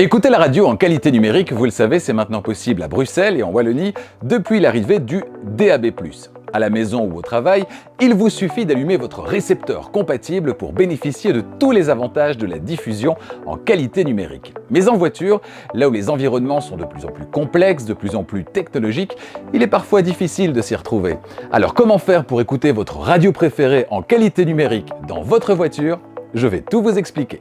Écouter la radio en qualité numérique, vous le savez, c'est maintenant possible à Bruxelles et en Wallonie depuis l'arrivée du DAB+. À la maison ou au travail, il vous suffit d'allumer votre récepteur compatible pour bénéficier de tous les avantages de la diffusion en qualité numérique. Mais en voiture, là où les environnements sont de plus en plus complexes, de plus en plus technologiques, il est parfois difficile de s'y retrouver. Alors comment faire pour écouter votre radio préférée en qualité numérique dans votre voiture? Je vais tout vous expliquer.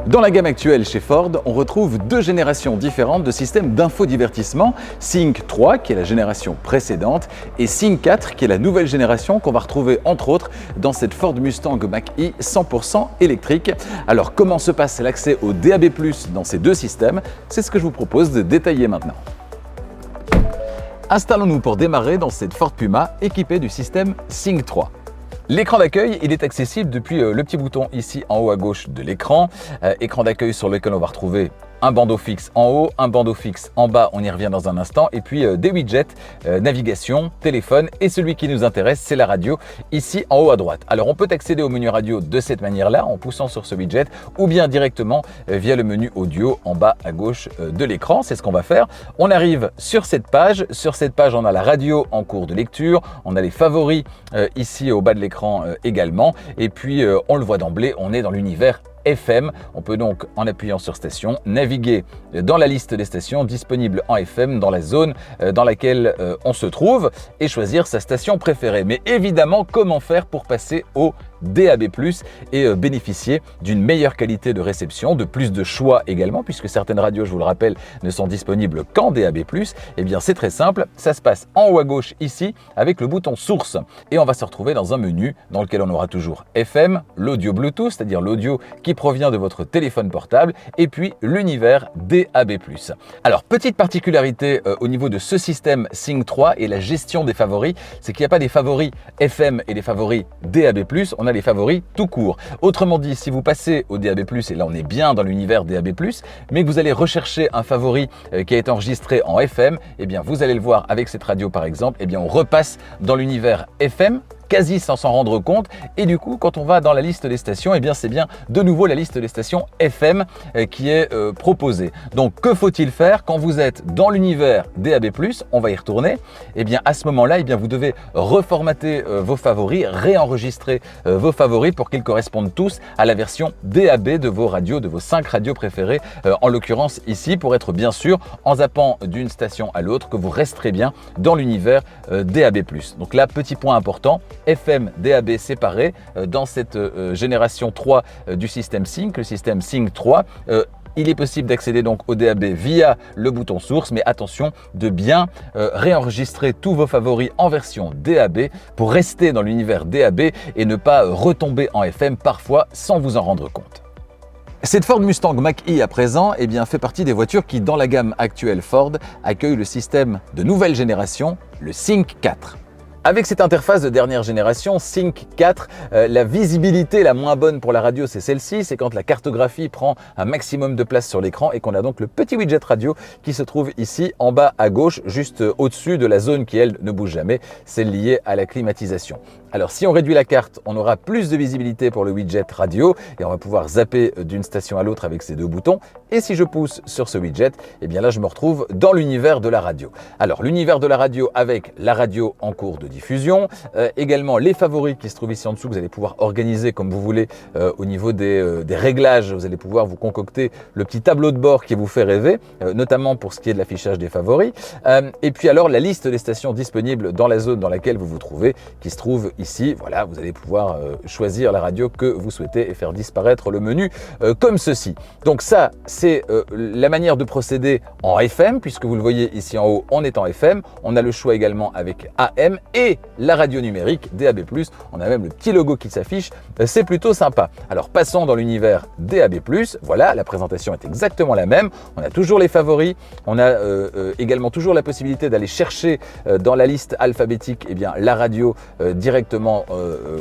Dans la gamme actuelle chez Ford, on retrouve deux générations différentes de systèmes d'infodivertissement, Sync 3 qui est la génération précédente et Sync 4 qui est la nouvelle génération qu'on va retrouver entre autres dans cette Ford Mustang Mach-E 100% électrique. Alors comment se passe l'accès au DAB+ dans ces deux systèmes? C'est ce que je vous propose de détailler maintenant. Installons-nous pour démarrer dans cette Ford Puma équipée du système Sync 3. L'écran d'accueil, il est accessible depuis le petit bouton ici en haut à gauche de l'écran. Écran d'accueil sur lequel on va retrouver un bandeau fixe en haut, un bandeau fixe en bas, on y revient dans un instant, et puis des widgets, navigation, téléphone, et celui qui nous intéresse, c'est la radio, ici en haut à droite. Alors on peut accéder au menu radio de cette manière-là, en poussant sur ce widget, ou bien directement via le menu audio en bas à gauche de l'écran. C'est ce qu'on va faire. On arrive sur cette page. Sur cette page, on a la radio en cours de lecture, on a les favoris ici au bas de l'écran également, et puis on le voit d'emblée, on est dans l'univers FM. On peut donc, en appuyant sur station, naviguer dans la liste des stations disponibles en FM dans la zone dans laquelle on se trouve et choisir sa station préférée. Mais évidemment, comment faire pour passer au DAB+ et bénéficier d'une meilleure qualité de réception, de plus de choix également, puisque certaines radios, je vous le rappelle, ne sont disponibles qu'en DAB+. Eh bien, c'est très simple, ça se passe en haut à gauche ici, avec le bouton source. Et on va se retrouver dans un menu dans lequel on aura toujours FM, l'audio Bluetooth, c'est-à-dire l'audio qui provient de votre téléphone portable, et puis l'univers DAB+. Alors, petite particularité au niveau de ce système Sync 3 et la gestion des favoris, c'est qu'il n'y a pas des favoris FM et des favoris DAB+, on a les favoris tout court. Autrement dit, si vous passez au DAB+, et là on est bien dans l'univers DAB+, mais que vous allez rechercher un favori qui a été enregistré en FM, eh bien vous allez le voir avec cette radio par exemple, eh bien on repasse dans l'univers FM, quasi sans s'en rendre compte, et du coup quand on va dans la liste des stations, eh bien c'est bien de nouveau la liste des stations FM qui est proposée. Donc que faut-il faire quand vous êtes dans l'univers DAB+, on va y retourner, eh bien à ce moment-là, eh bien vous devez reformater vos favoris, réenregistrer vos favoris pour qu'ils correspondent tous à la version DAB de vos radios, de vos 5 radios préférées, en l'occurrence ici, pour être bien sûr, en zappant d'une station à l'autre, que vous resterez bien dans l'univers DAB+. Donc là, petit point important, FM, DAB séparés dans cette génération 3 du système Sync, le système Sync 3. Il est possible d'accéder donc au DAB via le bouton source, mais attention de bien réenregistrer tous vos favoris en version DAB pour rester dans l'univers DAB et ne pas retomber en FM parfois sans vous en rendre compte. Cette Ford Mustang Mach-E à présent eh bien, fait partie des voitures qui, dans la gamme actuelle Ford, accueillent le système de nouvelle génération, le Sync 4. Avec cette interface de dernière génération, Sync 4, la visibilité la moins bonne pour la radio, c'est celle-ci, c'est quand la cartographie prend un maximum de place sur l'écran et qu'on a donc le petit widget radio qui se trouve ici en bas à gauche, juste au-dessus de la zone qui, elle, ne bouge jamais, celle liée à la climatisation. Alors si on réduit la carte, on aura plus de visibilité pour le widget radio et on va pouvoir zapper d'une station à l'autre avec ces deux boutons. Et si je pousse sur ce widget, eh bien là je me retrouve dans l'univers de la radio. Alors l'univers de la radio avec la radio en cours de diffusion, également les favoris qui se trouvent ici en dessous, vous allez pouvoir organiser comme vous voulez au niveau des réglages, vous allez pouvoir vous concocter le petit tableau de bord qui vous fait rêver, notamment pour ce qui est de l'affichage des favoris. Et puis alors la liste des stations disponibles dans la zone dans laquelle vous vous trouvez, qui se trouve ici, voilà, vous allez pouvoir choisir la radio que vous souhaitez et faire disparaître le menu comme ceci. Donc ça, c'est la manière de procéder en FM, puisque vous le voyez ici en haut, on est en FM. On a le choix également avec AM et la radio numérique DAB+. On a même le petit logo qui s'affiche, c'est plutôt sympa. Alors passons dans l'univers DAB+, voilà, la présentation est exactement la même. On a toujours les favoris, on a également toujours la possibilité d'aller chercher dans la liste alphabétique eh bien, la radio directement exactement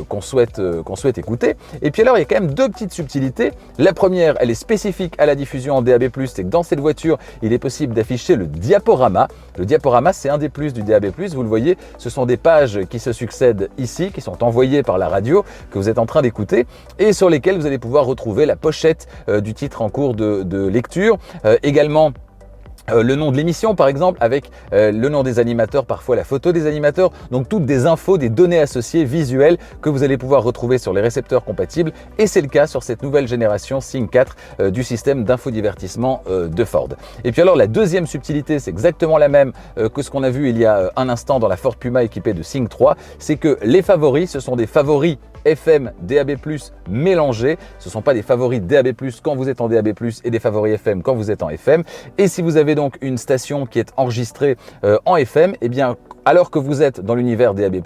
qu'on souhaite écouter. Et puis alors, il y a quand même deux petites subtilités. La première, elle est spécifique à la diffusion en DAB+, c'est que dans cette voiture, il est possible d'afficher le diaporama. Le diaporama, c'est un des plus du DAB+. Vous le voyez, ce sont des pages qui se succèdent ici, qui sont envoyées par la radio, que vous êtes en train d'écouter, et sur lesquelles vous allez pouvoir retrouver la pochette du titre en cours de lecture. Également, le nom de l'émission par exemple, avec le nom des animateurs, parfois la photo des animateurs, donc toutes des infos, des données associées visuelles que vous allez pouvoir retrouver sur les récepteurs compatibles, et c'est le cas sur cette nouvelle génération Sync 4 du système d'infodivertissement de Ford. Et puis alors la deuxième subtilité, c'est exactement la même que ce qu'on a vu il y a un instant dans la Ford Puma équipée de Sync 3, c'est que les favoris, ce sont des favoris FM, DAB+, mélangés. Ce ne sont pas des favoris DAB+, quand vous êtes en DAB+, et des favoris FM quand vous êtes en FM. Et si vous avez donc une station qui est enregistrée en FM, eh bien, alors que vous êtes dans l'univers DAB+,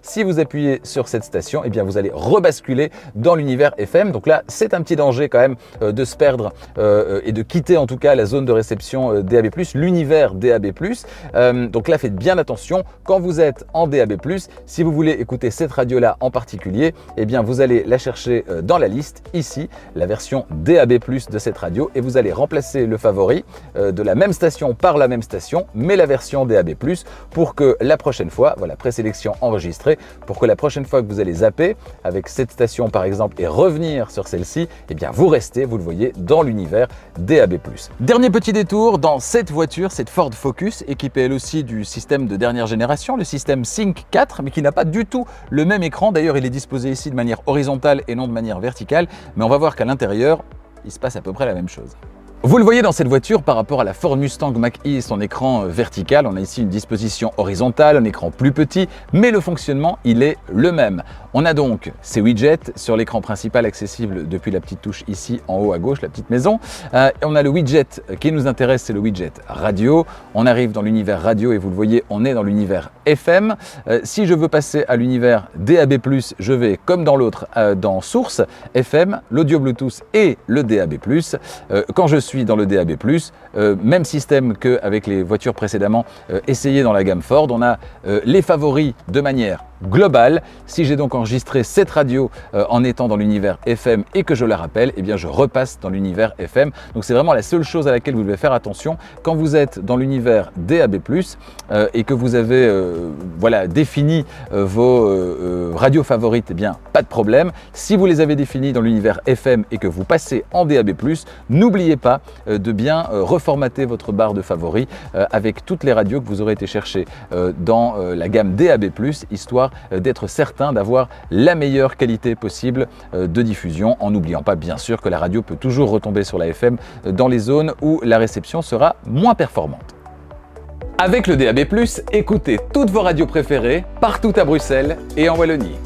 si vous appuyez sur cette station, eh bien, vous allez rebasculer dans l'univers FM. Donc là, c'est un petit danger quand même de se perdre et de quitter en tout cas la zone de réception DAB+, l'univers DAB+. Donc là, faites bien attention. Quand vous êtes en DAB+, si vous voulez écouter cette radio-là en particulier, eh bien, vous allez la chercher dans la liste, ici, la version DAB+, de cette radio, et vous allez remplacer le favori de la même station par la même station, mais la version DAB+, pour que la prochaine fois, voilà, présélection enregistrée, pour que la prochaine fois que vous allez zapper avec cette station par exemple et revenir sur celle-ci, eh bien vous restez, vous le voyez, dans l'univers DAB+. Dernier petit détour dans cette voiture, cette Ford Focus, équipée elle aussi du système de dernière génération, le système Sync 4, mais qui n'a pas du tout le même écran. D'ailleurs, il est disposé ici de manière horizontale et non de manière verticale, mais on va voir qu'à l'intérieur, il se passe à peu près la même chose. Vous le voyez dans cette voiture par rapport à la Ford Mustang Mach-E, son écran vertical, on a ici une disposition horizontale, un écran plus petit, mais le fonctionnement, il est le même. On a donc ces widgets sur l'écran principal accessible depuis la petite touche ici en haut à gauche, la petite maison. On a le widget qui nous intéresse, c'est le widget radio. On arrive dans l'univers radio et vous le voyez, on est dans l'univers FM. Si je veux passer à l'univers DAB+, je vais comme dans l'autre, dans source, FM, l'audio Bluetooth et le DAB+. Quand je suis dans le DAB+, même système qu'avec les voitures précédemment essayées dans la gamme Ford, on a les favoris de manière globale. Si j'ai donc enregistré cette radio en étant dans l'univers FM et que je la rappelle, eh bien je repasse dans l'univers FM. Donc c'est vraiment la seule chose à laquelle vous devez faire attention quand vous êtes dans l'univers DAB+, et que vous avez voilà, défini vos radios favorites, eh bien pas de problème. Si vous les avez définies dans l'univers FM et que vous passez en DAB+, n'oubliez pas de bien reformater votre barre de favoris avec toutes les radios que vous aurez été chercher dans la gamme DAB+, histoire d'être certain d'avoir la meilleure qualité possible de diffusion, en n'oubliant pas bien sûr que la radio peut toujours retomber sur la FM dans les zones où la réception sera moins performante. Avec le DAB+, écoutez toutes vos radios préférées partout à Bruxelles et en Wallonie.